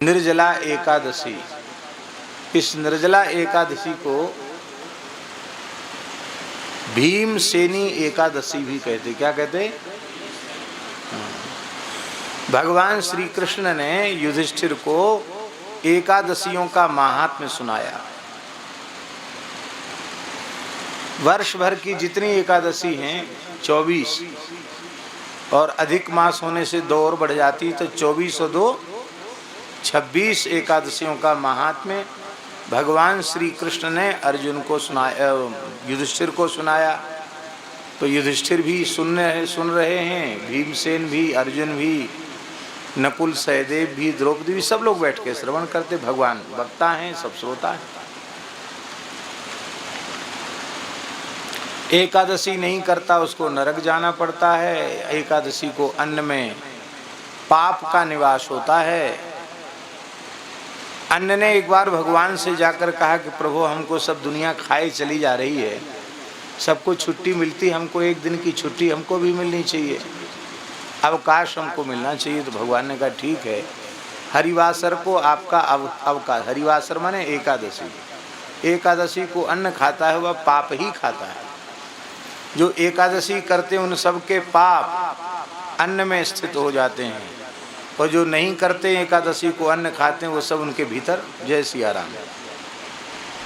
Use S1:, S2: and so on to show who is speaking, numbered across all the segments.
S1: निर्जला एकादशी। इस निर्जला एकादशी को भीमसेनी एकादशी भी कहते। क्या कहते? भगवान श्री कृष्ण ने युधिष्ठिर को एकादशियों का महात्म्य सुनाया। वर्ष भर की जितनी एकादशी हैं 24, और अधिक मास होने से 2 और बढ़ जाती, तो 24 और 2 26 एकादशियों का महात्म्य भगवान श्री कृष्ण ने अर्जुन को सुनाया, युधिष्ठिर को सुनाया। तो युधिष्ठिर भी सुन रहे हैं, भीमसेन भी, अर्जुन भी, नकुल सहदेव भी, द्रौपदी भी, सब लोग बैठ के श्रवण करते। भगवान वक्ता हैं, सब श्रोता हैं। एकादशी नहीं करता उसको नरक जाना पड़ता है। एकादशी को अन्न में पाप का निवास होता है। अन्न ने एक बार भगवान से जाकर कहा कि प्रभु, हमको सब दुनिया खाए चली जा रही है, सबको छुट्टी मिलती, हमको एक दिन की छुट्टी हमको भी मिलनी चाहिए, अवकाश हमको मिलना चाहिए। तो भगवान ने कहा ठीक है, हरिवासर को आपका अवकाश। हरिवासर माने एकादशी। एकादशी को अन्न खाता है वह पाप ही खाता है। जो एकादशी करते उन सब के पाप अन्न में स्थित हो जाते हैं, और जो नहीं करते एकादशी को अन्न खाते हैं वो सब उनके भीतर, जय सिया राम,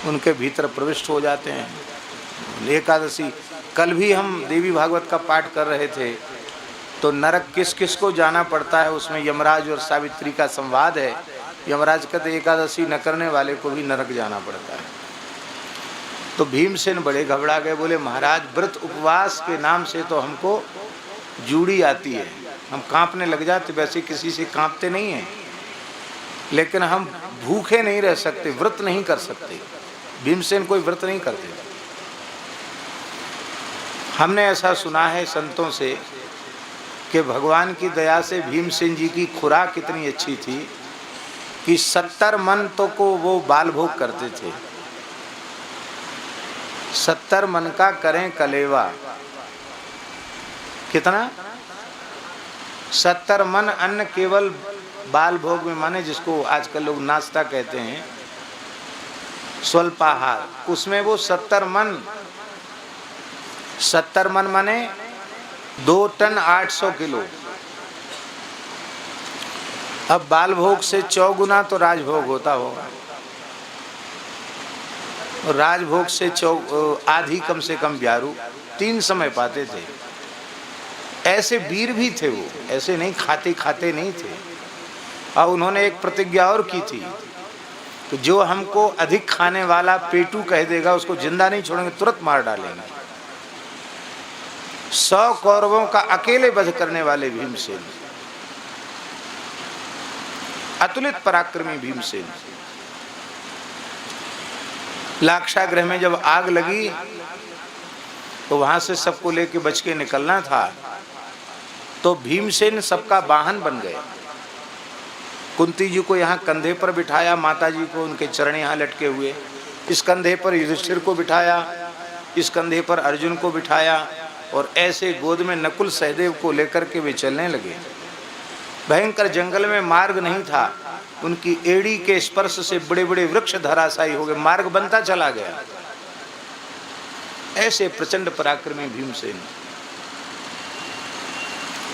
S1: उनके भीतर प्रविष्ट हो जाते हैं। एकादशी कल भी हम देवी भागवत का पाठ कर रहे थे, तो नरक किस किस को जाना पड़ता है, उसमें यमराज और सावित्री का संवाद है। यमराज कहते एकादशी न करने वाले को भी नरक जाना पड़ता है। तो भीमसेन बड़े घबरा गए, बोले महाराज, व्रत उपवास के नाम से तो हमको जूड़ी आती है, हम कांपने लग जाते। वैसे किसी से कांपते नहीं हैं, लेकिन हम भूखे नहीं रह सकते, व्रत नहीं कर सकते। भीमसेन कोई व्रत नहीं करते। हमने ऐसा सुना है संतों से कि भगवान की दया से भीमसेन जी की खुराक इतनी अच्छी थी कि 70 मन तो को वो बाल भोग करते थे। 70 मन का करें कलेवा। कितना? 70 मन अन्न केवल बाल भोग में, माने जिसको आजकल लोग नाश्ता कहते हैं, स्वल्पाहार, उसमें वो 70 मन। 70 मन माने 2 टन 800 किलो। अब बाल भोग से 4 तो राजभोग होता होगा, और राजभोग से आधी कम से कम ब्यारू 3 समय पाते थे। ऐसे वीर भी थे वो, ऐसे नहीं खाते नहीं थे। और उन्होंने एक प्रतिज्ञा और की थी कि जो हमको अधिक खाने वाला पेटू कह देगा उसको जिंदा नहीं छोड़ेंगे, तुरंत मार डालेंगे। 100 कौरवों का अकेले वध करने वाले भीमसेन, अतुलित पराक्रमी भीमसेन। लाक्षागृह में जब आग लगी तो वहां से सबको लेके बच के निकलना था, तो भीमसेन सबका वाहन बन गए। कुंती जी को यहाँ कंधे पर बिठाया, माता जी को उनके चरण यहाँ लटके हुए, इस कंधे पर युधिष्ठिर को बिठाया, इस कंधे पर अर्जुन को बिठाया, और ऐसे गोद में नकुल सहदेव को लेकर के वे चलने लगे। भयंकर जंगल में मार्ग नहीं था, उनकी एड़ी के स्पर्श से बड़े बड़े वृक्ष धराशायी हो गए, मार्ग बनता चला गया। ऐसे प्रचंड पराक्रमी भीमसेन,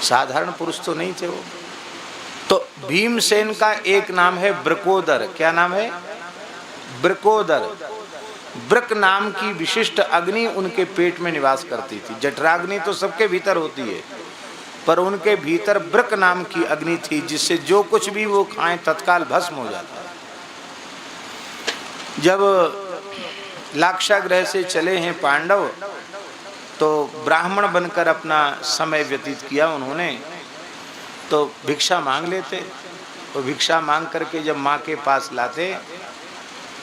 S1: साधारण पुरुष तो नहीं थे वो। तो भीमसेन का एक नाम है ब्रकोदर। क्या नाम है? ब्रकोदर। ब्रक नाम की विशिष्ट अग्नि उनके पेट में निवास करती थी। जठराग्नि तो सबके भीतर होती है, पर उनके भीतर ब्रक नाम की अग्नि थी, जिससे जो कुछ भी वो खाएं तत्काल भस्म हो जाता है। जब लाक्षागृह से चले हैं पांडव, तो ब्राह्मण बनकर अपना समय व्यतीत किया उन्होंने। तो भिक्षा मांग लेते, तो भिक्षा मांग करके जब माँ के पास लाते,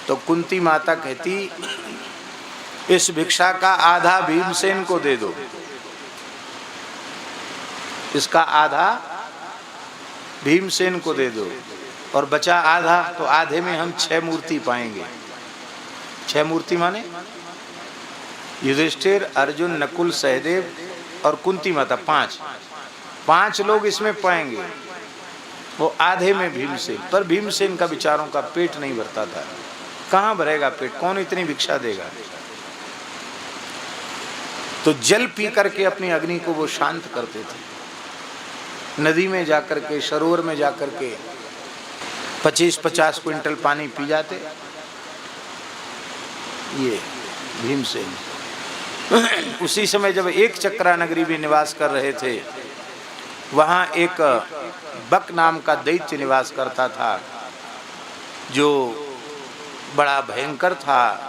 S1: तो कुंती माता कहती, इस भिक्षा का आधा भीमसेन को दे दो, इसका आधा भीमसेन को दे दो, और बचा आधा, तो आधे में हम 6 मूर्ति पाएंगे। 6 मूर्ति माने युधिष्ठिर, अर्जुन, नकुल, सहदेव और कुंती माता, 5 लोग इसमें पाएंगे। वो आधे में भीमसेन, पर भीमसेन का बेचारों का पेट नहीं भरता था। कहाँ भरेगा पेट, कौन इतनी भिक्षा देगा। तो जल पी करके अपनी अग्नि को वो शांत करते थे। नदी में जाकर के, सरोवर में जाकर के 25-50 क्विंटल पानी पी जाते ये भीमसेन। उसी समय जब एक चक्रा नगरी में निवास कर रहे थे, वहाँ एक बक नाम का दैत्य निवास करता था, जो बड़ा भयंकर था।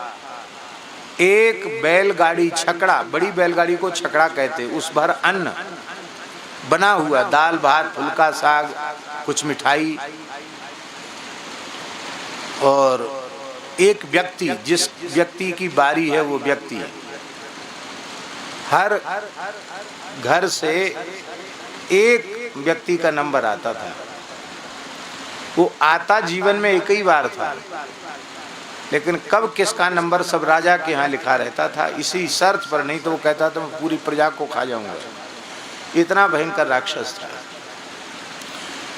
S1: एक बैलगाड़ी छकड़ा, बड़ी बैलगाड़ी को छकड़ा कहते, उस भर अन्न बना हुआ, दाल भात फुल्का साग कुछ मिठाई, और एक व्यक्ति, जिस व्यक्ति की बारी है वो व्यक्ति हर घर से एक व्यक्ति का नंबर आता था। वो आता जीवन में एक ही बार था, लेकिन कब किसका नंबर सब राजा के यहाँ लिखा रहता था, इसी शर्त पर, नहीं तो वो कहता था मैं पूरी प्रजा को खा जाऊंगा। इतना भयंकर राक्षस था।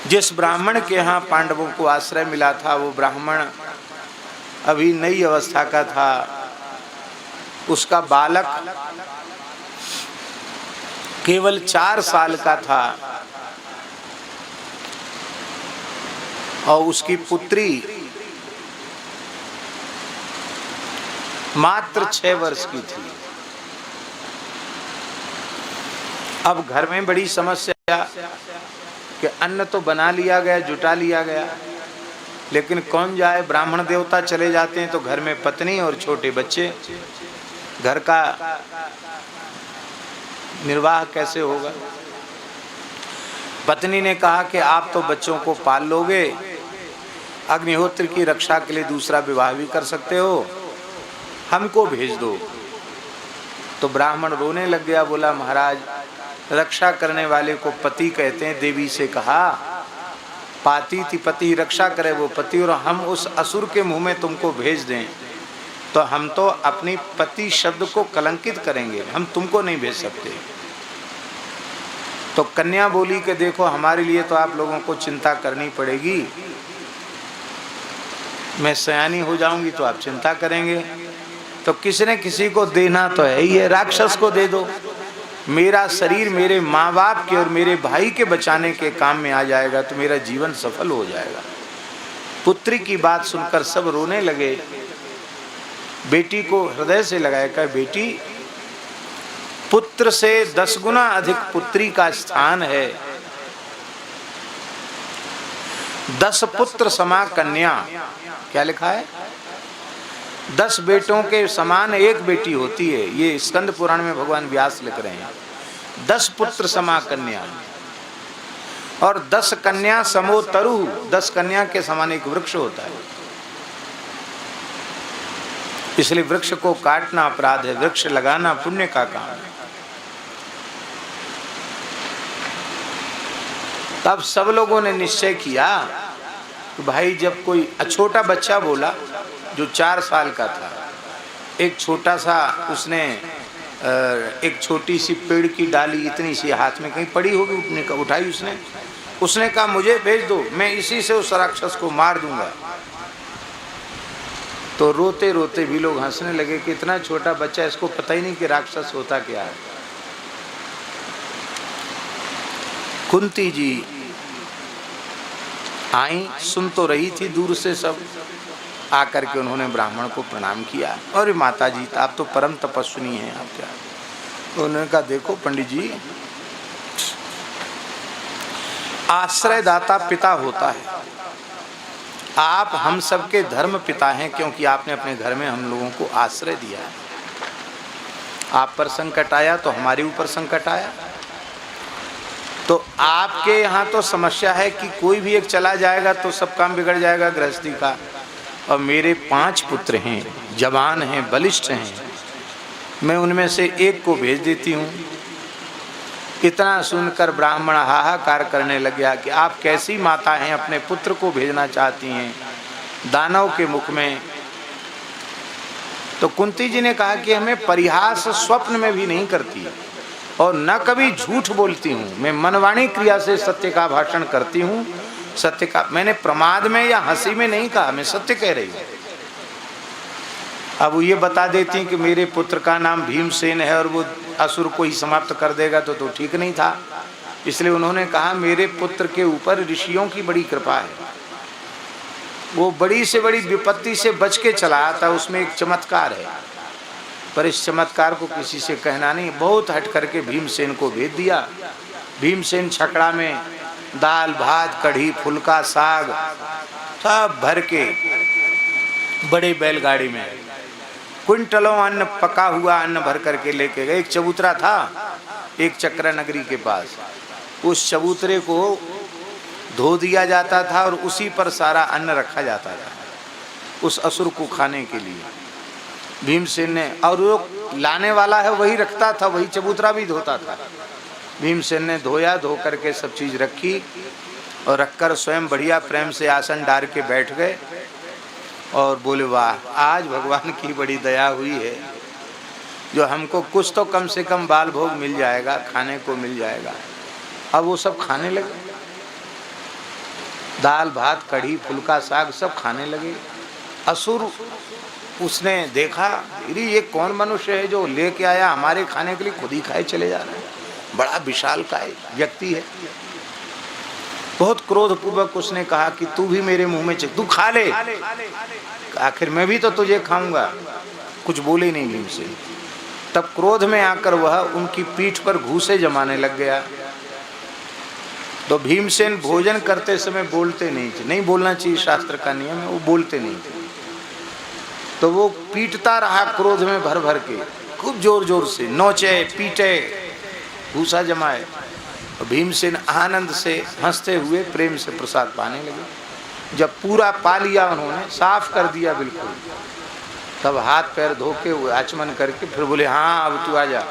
S1: जिस ब्राह्मण के यहाँ पांडवों को आश्रय मिला था, वो ब्राह्मण अभी नई अवस्था का था। उसका बालक केवल 4 साल का था और उसकी पुत्री मात्र 6 वर्ष की थी। अब घर में बड़ी समस्या कि अन्न तो बना लिया गया, जुटा लिया गया, लेकिन कौन जाए। ब्राह्मण देवता चले जाते हैं तो घर में पत्नी और छोटे बच्चे, घर का निर्वाह कैसे होगा। पत्नी ने कहा कि आप तो बच्चों को पाल लोगे, अग्निहोत्र की रक्षा के लिए दूसरा विवाह भी कर सकते हो, हमको भेज दो। तो ब्राह्मण रोने लग गया, बोला महाराज रक्षा करने वाले को पति कहते हैं। देवी से कहा पाती थी पति, रक्षा करे वो पति, और हम उस असुर के मुंह में तुमको भेज दें तो हम तो अपनी पति शब्द को कलंकित करेंगे, हम तुमको नहीं भेज सकते। तो कन्या बोली कि देखो हमारे लिए तो आप लोगों को चिंता करनी पड़ेगी, मैं सयानी हो जाऊंगी तो आप चिंता करेंगे, तो किसी न किसी को देना तो है ही है, राक्षस को दे दो। मेरा शरीर मेरे माँ बाप के और मेरे भाई के बचाने के काम में आ जाएगा तो मेरा जीवन सफल हो जाएगा। पुत्री की बात सुनकर सब रोने लगे। बेटी को हृदय से लगाया, कहा बेटी पुत्र से 10 गुना अधिक पुत्री का स्थान है। 10 पुत्र समा कन्या, क्या लिखा है? 10 बेटों के समान एक बेटी होती है। ये स्कंद पुराण में भगवान व्यास लिख रहे हैं। 10 पुत्र समा कन्या और 10 कन्या समो तरु, 10 कन्या के समान एक वृक्ष होता है। इसलिए वृक्ष को काटना अपराध है, वृक्ष लगाना पुण्य का काम है। तब सब लोगों ने निश्चय किया कि भाई जब कोई छोटा बच्चा बोला जो 4 साल का था, एक छोटा सा, उसने एक छोटी सी पेड़ की डाली इतनी सी हाथ में कहीं पड़ी होगी, उठाई उसने कहा मुझे भेज दो, मैं इसी से उस राक्षस को मार दूंगा। तो रोते रोते भी लोग हंसने लगे कि इतना छोटा बच्चा, इसको पता ही नहीं कि राक्षस होता क्या है। कुंती जी आई, सुन तो रही थी दूर से, सब आकर के उन्होंने ब्राह्मण को प्रणाम किया। और माता जी आप तो परम तपस्विनी हैं, आप क्या? तो उन्होंने कहा देखो पंडित जी, आश्रयदाता पिता होता है, आप हम सबके धर्म पिता हैं, क्योंकि आपने अपने घर में हम लोगों को आश्रय दिया है। आप पर संकट आया तो हमारे ऊपर संकट आया। तो आपके यहाँ तो समस्या है कि कोई भी एक चला जाएगा तो सब काम बिगड़ जाएगा गृहस्थी का, और मेरे 5 पुत्र हैं, जवान हैं, बलिष्ठ हैं, मैं उनमें से एक को भेज देती हूँ। इतना सुनकर ब्राह्मण हाहाकार करने लग गया कि आप कैसी माता हैं, अपने पुत्र को भेजना चाहती हैं दानव के मुख में। तो कुंती जी ने कहा कि हमें परिहास स्वप्न में भी नहीं करती और न कभी झूठ बोलती हूँ, मैं मनवाणी क्रिया से सत्य का भाषण करती हूँ। सत्य का, मैंने प्रमाद में या हंसी में नहीं कहा, मैं सत्य कह रही हूँ। अब वो ये बता देती कि मेरे पुत्र का नाम भीमसेन है और वो असुर को ही समाप्त कर देगा तो ठीक नहीं था। इसलिए उन्होंने कहा मेरे पुत्र के ऊपर ऋषियों की बड़ी कृपा है, वो बड़ी से बड़ी विपत्ति से बच के चला आता, उसमें एक चमत्कार है, पर इस चमत्कार को किसी से कहना नहीं। बहुत हट करके भीमसेन को भेज दिया। भीमसेन छकड़ा में दाल भात कढ़ी फुल्का साग सब भर के बड़े बैलगाड़ी में क्विंटलों अन्न, पका हुआ अन्न भर करके लेके गए। एक चबूतरा था एक चक्रा नगरी के पास, उस चबूतरे को धो दिया जाता था और उसी पर सारा अन्न रखा जाता था उस असुर को खाने के लिए। भीमसेन ने, और वो लाने वाला है वही रखता था, वही चबूतरा भी धोता था। भीमसेन ने धोया, धो करके सब चीज़ रखी और रखकर स्वयं बढ़िया प्रेम से आसन डाल के बैठ गए और बोले वाह, आज भगवान की बड़ी दया हुई है जो हमको कुछ तो कम से कम बाल भोग मिल जाएगा, खाने को मिल जाएगा। अब वो सब खाने लगे, दाल भात कढ़ी फुल्का साग सब खाने लगे। असुर उसने देखा, अरे ये कौन मनुष्य है जो लेके आया हमारे खाने के लिए, खुद ही खाए चले जा रहे हैं, बड़ा विशालकाय व्यक्ति है। बहुत क्रोधपूर्वक उसने कहा कि तू भी मेरे मुंह में तू खा ले, आखिर मैं भी तो तुझे खाऊंगा। कुछ बोले नहीं भीमसेन। तब क्रोध में आकर वह उनकी पीठ पर घूंसे जमाने लग गया। तो भीमसेन भोजन करते समय बोलते नहीं थे, नहीं बोलना चाहिए, शास्त्र का नियम है, वो बोलते नहीं थे। तो वो पीटता रहा क्रोध में भर भर के, खूब जोर जोर से नोचे पीटे भूसा जमाए। भीमसेन आनंद से हंसते हुए प्रेम से प्रसाद पाने लगे। जब पूरा पा लिया उन्होंने, साफ कर दिया बिल्कुल, तब हाथ पैर धो के आचमन करके फिर बोले हाँ अब तू आ जा,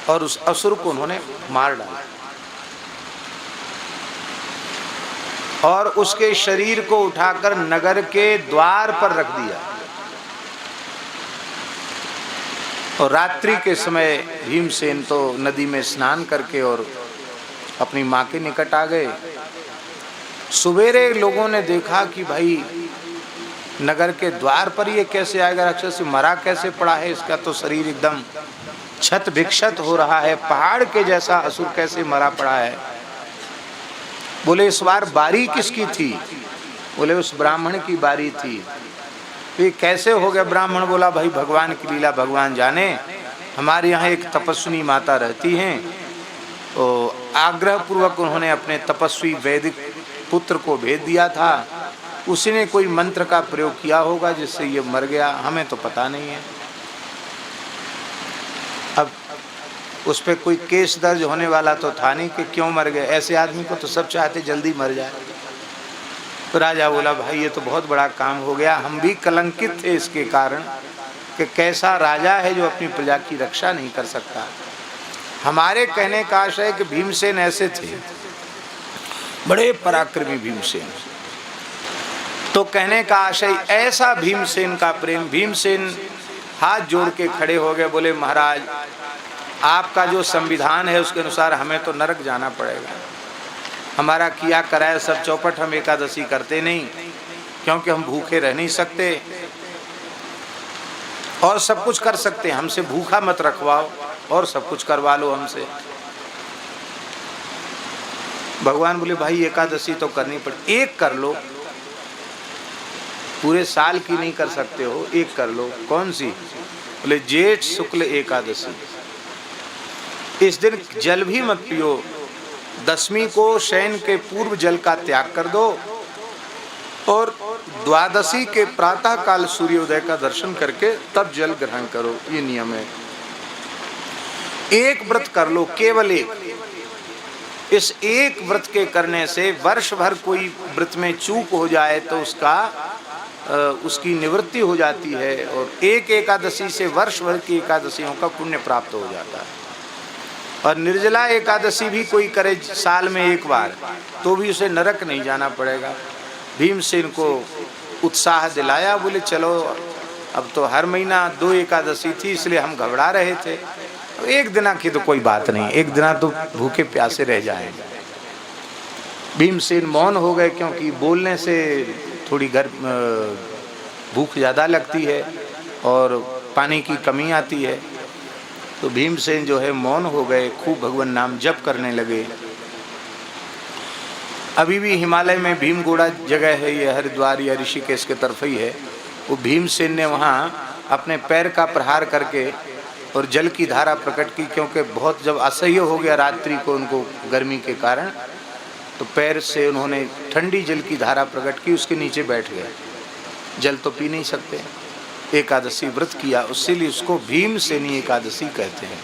S1: और उस असुर को उन्होंने मार डाला और उसके शरीर को उठाकर नगर के द्वार पर रख दिया। और रात्रि के समय भीमसेन तो नदी में स्नान करके और अपनी माँ के निकट आ गए। सवेरे लोगों ने देखा कि भाई नगर के द्वार पर ये कैसे आएगा, राक्षस मरा कैसे पड़ा है, इसका तो शरीर एकदम क्षत विक्षत हो रहा है, पहाड़ के जैसा असुर कैसे मरा पड़ा है। बोले इस बार बारी किसकी थी? बोले उस ब्राह्मण की बारी थी। ये कैसे हो गया? ब्राह्मण बोला भाई भगवान की लीला भगवान जाने, हमारे यहाँ एक तपस्विनी माता रहती हैं, तो आग्रह पूर्वक उन्होंने अपने तपस्वी वैदिक पुत्र को भेज दिया था, उसी ने कोई मंत्र का प्रयोग किया होगा जिससे ये मर गया, हमें तो पता नहीं है। अब उस पर कोई केस दर्ज होने वाला तो था नहीं कि क्यों मर गए, ऐसे आदमी को तो सब चाहते जल्दी मर जाए। तो राजा बोला भाई ये तो बहुत बड़ा काम हो गया, हम भी कलंकित थे इसके कारण कि कैसा राजा है जो अपनी प्रजा की रक्षा नहीं कर सकता। हमारे कहने का आशय है कि भीमसेन ऐसे थे, बड़े पराक्रमी भीमसेन। तो कहने का आशय ऐसा भीमसेन का प्रेम। भीमसेन हाथ जोड़ के खड़े हो गए, बोले महाराज आपका जो संविधान है उसके अनुसार हमें तो नरक जाना पड़ेगा, हमारा किया कराया सब चौपट, हम एकादशी करते नहीं क्योंकि हम भूखे रह नहीं सकते और सब कुछ कर सकते हैं, हमसे भूखा मत रखवाओ और सब कुछ करवा लो हमसे। भगवान बोले भाई एकादशी तो करनी पड़े, एक कर लो, पूरे साल की नहीं कर सकते हो, एक कर लो। कौन सी? बोले जेठ शुक्ल एकादशी। इस दिन जल भी मत पियो, दशमी को शयन के पूर्व जल का त्याग कर दो और द्वादशी के प्रातः काल सूर्योदय का दर्शन करके तब जल ग्रहण करो, ये नियम है। एक व्रत कर लो, केवल एक। इस एक व्रत के करने से वर्ष भर कोई व्रत में चूक हो जाए तो उसकी निवृत्ति हो जाती है और एक एकादशी से वर्ष भर की एकादशियों का पुण्य प्राप्त हो जाता है। और निर्जला एकादशी भी कोई करे साल में एक बार तो भी उसे नरक नहीं जाना पड़ेगा। भीमसेन को उत्साह दिलाया, बोले चलो अब तो हर महीना 2 एकादशी थी इसलिए हम घबरा रहे थे, एक दिना की तो कोई बात नहीं, एक दिना तो भूखे प्यासे रह जाएंगे। भीमसेन मौन हो गए, क्योंकि बोलने से थोड़ी भूख ज़्यादा लगती है और पानी की कमी आती है। तो भीमसेन जो है मौन हो गए, खूब भगवान नाम जप करने लगे। अभी भी हिमालय में भीमगोड़ा जगह है, ये हरिद्वार या ऋषिकेश के तरफ ही है। वो भीमसेन ने वहाँ अपने पैर का प्रहार करके और जल की धारा प्रकट की, क्योंकि बहुत जब असह्य हो गया रात्रि को उनको गर्मी के कारण, तो पैर से उन्होंने ठंडी जल की धारा प्रकट की, उसके नीचे बैठ गए। जल तो पी नहीं सकते, एकादशी व्रत किया, इसीलिए उसको भीमसेनी एकादशी कहते हैं।